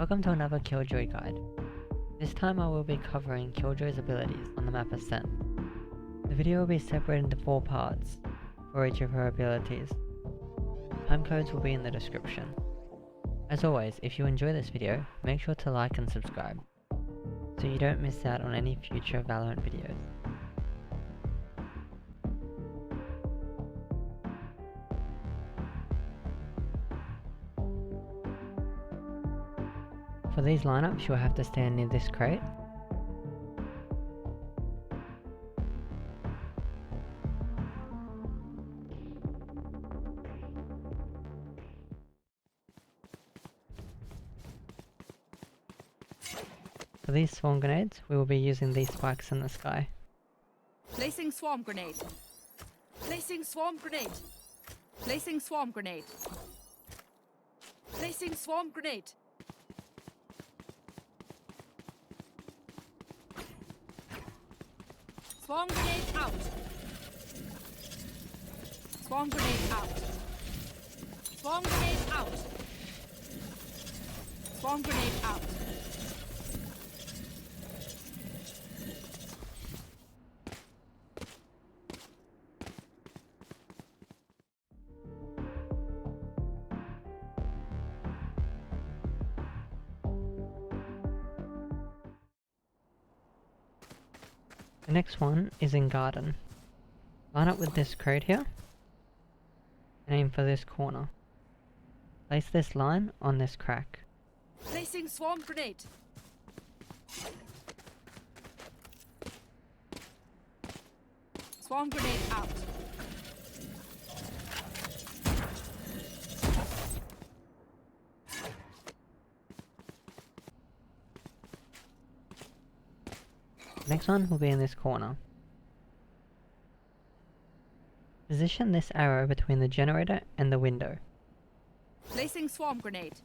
Welcome to another Killjoy guide. This time I will be covering Killjoy's abilities on the map Ascent. The video will be separated into 4 parts for each of her abilities. Timecodes will be in the description. As always, if you enjoy this video, make sure to like and subscribe, so you don't miss out on any future Valorant videos. For these lineups, you'll have to stand near this crate. For these swarm grenades, we will be using these spikes in the sky. Placing swarm grenade. Placing swarm grenade. Placing swarm grenade. Placing swarm grenade. Swarm grenade out. Swarm grenade out. Swarm grenade out. Swarm grenade out. The next one is in garden. Line up with this crate here, and aim for this corner. Place this line on this crack. Placing swarm grenade. Swarm grenade out. Next one will be in this corner. Position this arrow between the generator and the window. Placing swarm grenade.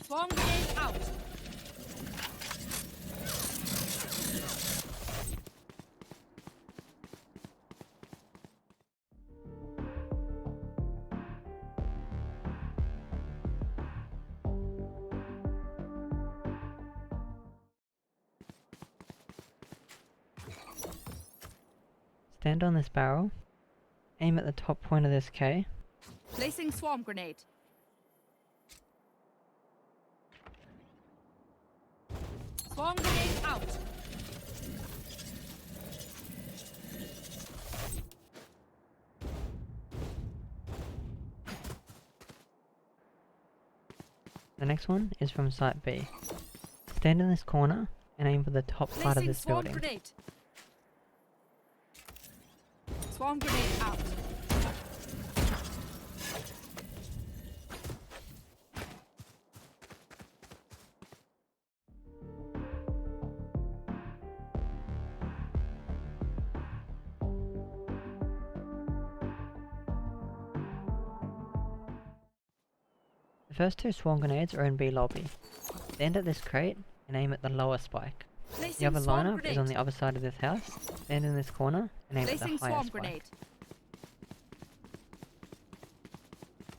Swarm grenade out. Stand on this barrel, aim at the top point of this K. Placing swarm grenade. Swarm grenade out. The next one is from site B. Stand in this corner and aim for the top part of this swarm building. Grenade. Swarm grenade out. The first 2 swarm grenades are in B lobby. Stand at this crate and aim at the lower spike. The other lineup is on the other side of this house. Stand in this corner and aim at the higher spike.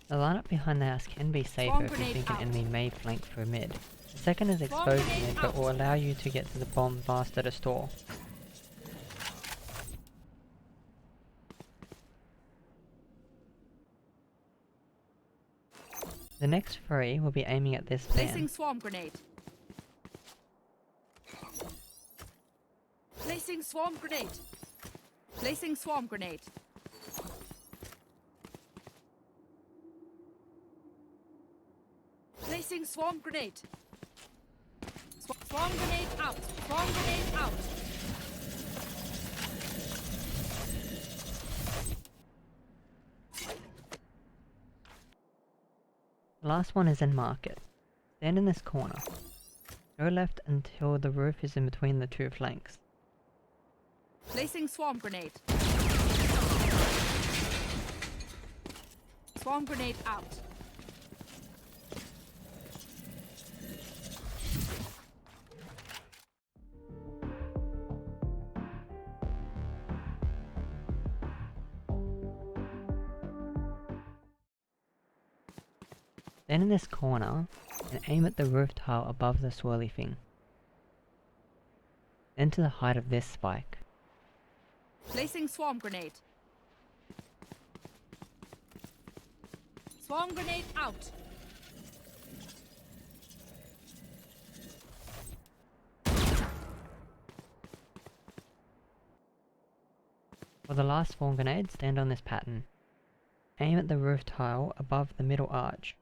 The lineup behind the house can be safer if you think an enemy may flank through mid. The second is exposed mid, but will allow you to get to the bomb faster to store. The next 3 will be aiming at this fan. Placing swarm grenade. Placing swarm grenade. Placing swarm grenade. Placing swarm grenade. Swarm grenade out. Swarm grenade out. The last one is in market. Stand in this corner. Go left until the roof is in between the 2 flanks. Placing swarm grenade. Swarm grenade out. Stand in this corner and aim at the roof tile above the swirly thing. Then to the height of this spike. Placing swarm grenade. Swarm grenade out. For the last swarm grenade, stand on this pattern. Aim at the roof tile above the middle arch.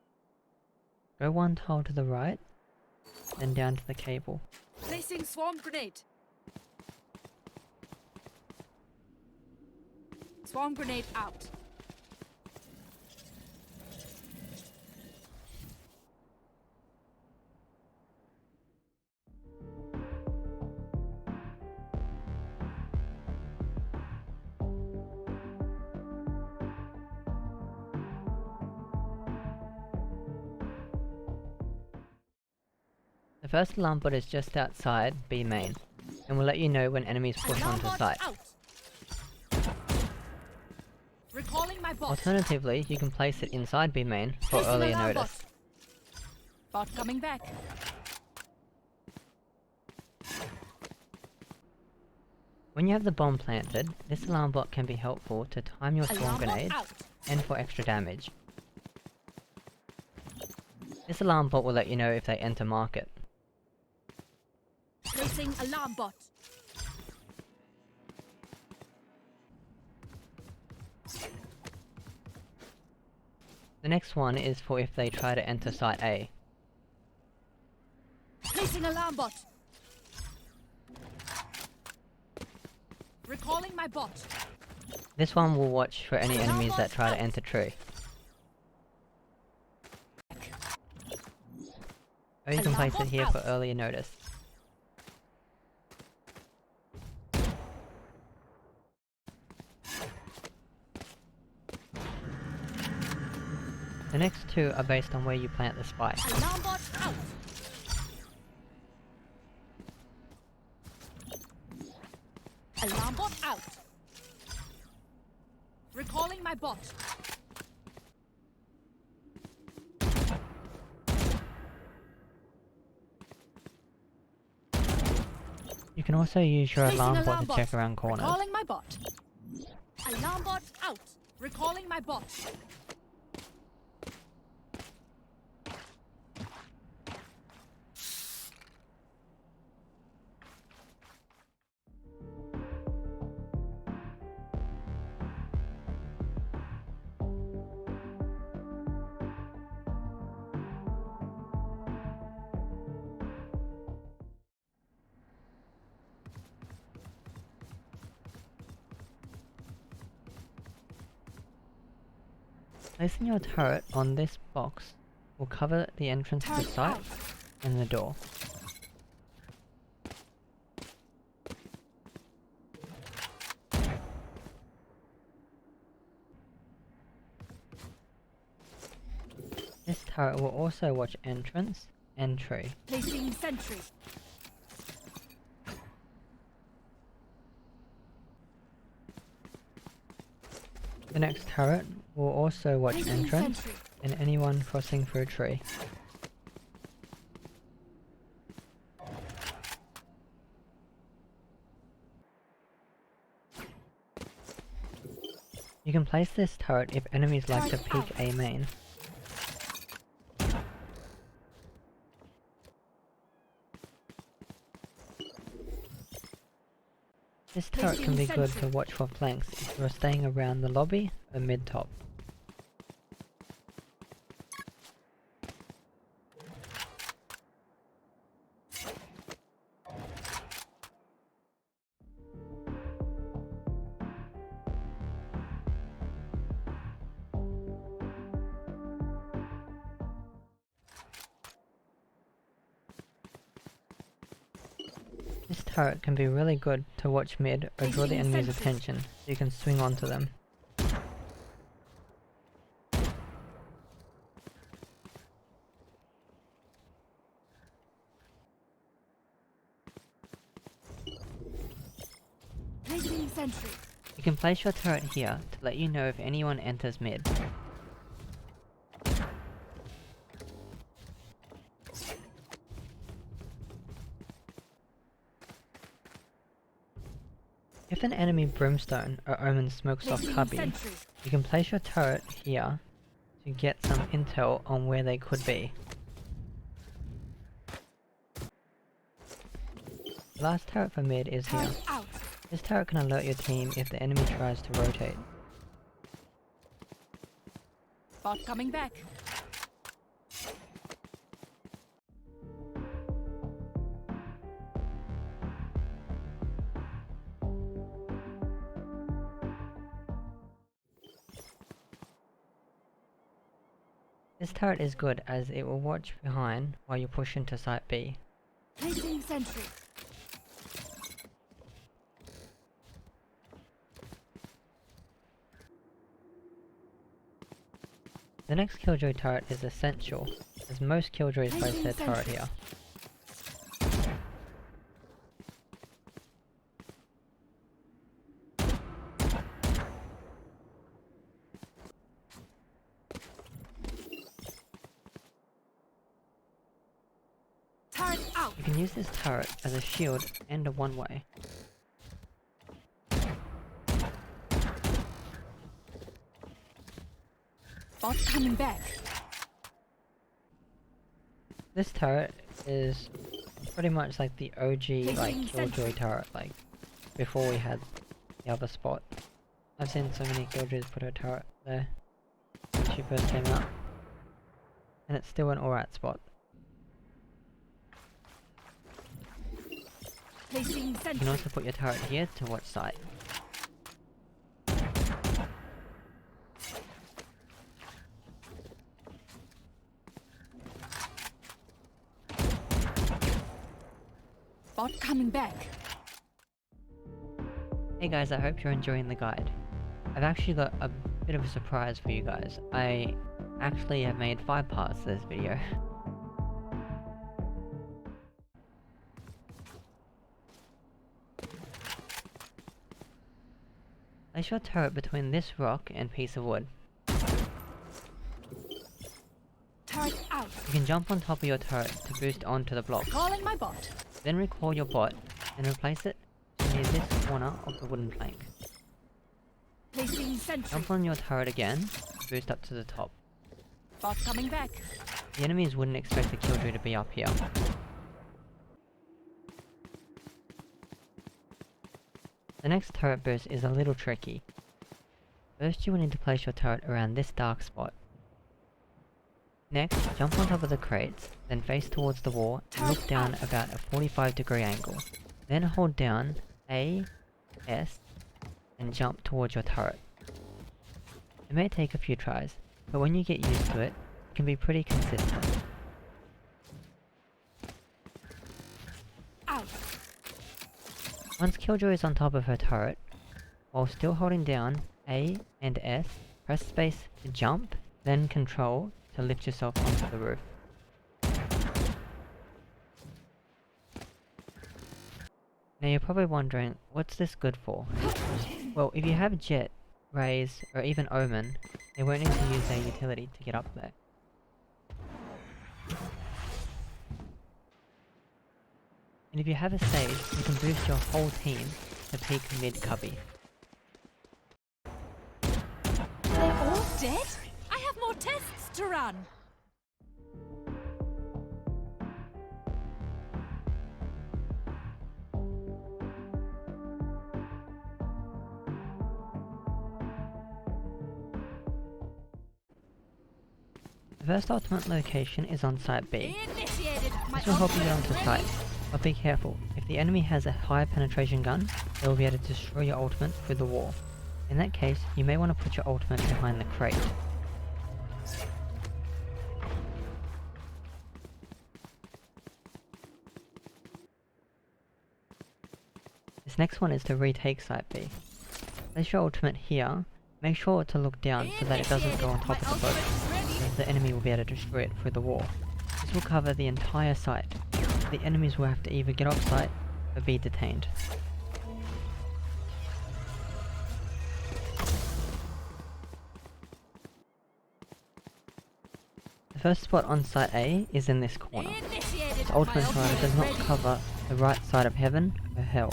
Go one tile to the right, then down to the cable. Placing swarm grenade. Swarm grenade out. The first alarm bot is just outside B main, and will let you know when enemies push Alarm onto bot site. out. Recalling my bot. Alternatively, you can place it inside B main for Placing earlier alarm notice. Bot coming back. When you have the bomb planted, this alarm bot can be helpful to time your swarm Alarm bot grenades out. and for extra damage. This alarm bot will let you know if they enter market. Placing alarm bot. The next one is for if they try to enter site A. Placing alarm bot. Recalling my bot. This one will watch for any enemies that try to enter tree. Or you can place it here for earlier notice. The next two are based on where you plant the spike. Alarm bot out. Alarm bot out. Recalling my bot. You can also use your Placing alarm bot alarm to bot. check around corners. Recalling my bot. Alarm bot out. Recalling my bot. Placing your turret on this box will cover the entrance to the Turret site out. and the door. This turret will also watch entrance and tree. Placing sentry. The next turret will also watch Placing entrance sentry. and anyone crossing through a tree. You can place this turret if enemies like to Turret peek A main. This turret can be good to watch for flanks if you are staying around the lobby or mid-top. This turret can be really good to watch mid or draw the Placing enemy's sentry. attention so you can swing onto them. Placing sentry. You can place your turret here to let you know if anyone enters mid. If an enemy brimstone or omen smokes off cubby, you can place your turret here to get some intel on where they could be. The last turret for mid is here. This turret can alert your team if the enemy tries to rotate. Bot coming back. This turret is good as it will watch behind while you push into site B. Placing sentry. The next Killjoy turret is essential, as most Killjoys place their turret here. Turret out. You can use this turret as a shield and a one-way. Bot coming back. This turret is pretty much like the OG Killjoy turret, like before we had the other spot. I've seen so many Killjoys put a turret there when she first came out, and it's still an alright spot. Placing You sentry. can also put your turret here to watch site. Bot coming back. Hey guys, I hope you're enjoying the guide. I've actually got a bit of a surprise for you guys. I actually have made 5 parts to this video. Place your turret between this rock and piece of wood. Turret out. You can jump on top of your turret to boost onto the block. Calling my bot. Then recall your bot and replace it near this corner of the wooden plank. Placing sentry. Jump on your turret again to boost up to the top. Bot coming back. The enemies wouldn't expect the Killjoy to be up here. The next turret boost is a little tricky. First you will need to place your turret around this dark spot. Next, jump on top of the crates, then face towards the wall and look down about a 45-degree angle. Then hold down A, S, and jump towards your turret. It may take a few tries, but when you get used to it, it can be pretty consistent. Out. Once Killjoy is on top of her turret, while still holding down A and S, press space to jump, then Control to lift yourself onto the roof. Now you're probably wondering, what's this good for? Well, if you have Jet, Raze, or even Omen, they won't need to use their utility to get up there. And if you have a stage, you can boost your whole team to peak mid cubby. They're all dead? I have more tests to run. The first ultimate location is on site B. Initiated. My This will help you get ultimate onto is site, ready. but be careful. If the enemy has a high penetration gun, they will be able to destroy your ultimate through the wall. In that case, you may want to put your ultimate behind the crate. This next one is to retake site B. Place your ultimate here, make sure to look down so that it doesn't go on top of the boat, as the enemy will be able to destroy it through the wall. This will cover the entire site. The enemies will have to either get off site or be detained. The first spot on site A is in this corner. Initiated. The ultimate My driver does not ready. cover the right side of heaven or hell.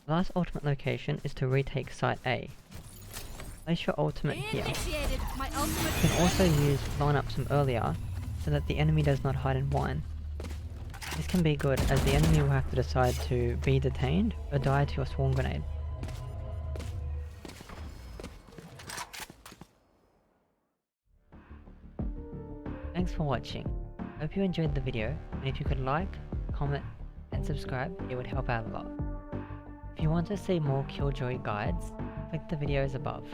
The last ultimate location is to retake Site A. Place your ultimate here. Initiated my ultimate. You can also use line-ups from earlier, so that the enemy does not hide in one. This can be good, as the enemy will have to decide to be detained or die to your swarm grenade. Thanks for watching. Hope you enjoyed the video, and if you could like, comment, and subscribe, it would help out a lot. If you want to see more Killjoy guides, click the videos above.